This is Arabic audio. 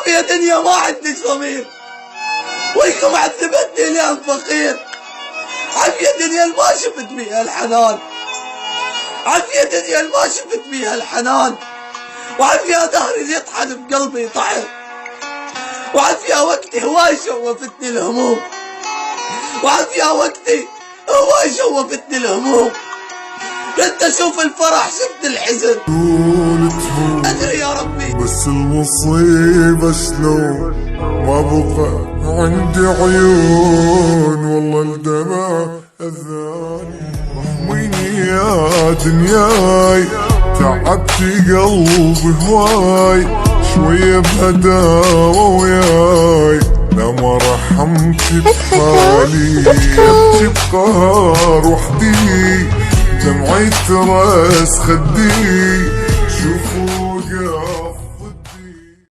يا دنيا ما عندك ضمير، ويكم عذبتني ليه فقير. عافية دنيا اللي ما شفت بيها الحنان، عافية دنيا اللي ما شفت بيها الحنان، وعافية دهري اللي يطحن بقلبي طحن، وعافية وقتي هواي شوفتني الهموم، وعافية وقتي هواي شوفتني الهموم. كنت اشوف الفرح شفت الحزن، ادري يا ربي بس المصيبة شلون ما بقى عندي عيون، والله الدمع اذاني. رحميني يا دنياي، تعبتي قلبي هواي، شوية بهداوة وياي، لا ما رحمتي بحالي. ابكي بقهر وحدي، دمعي ترس خدي،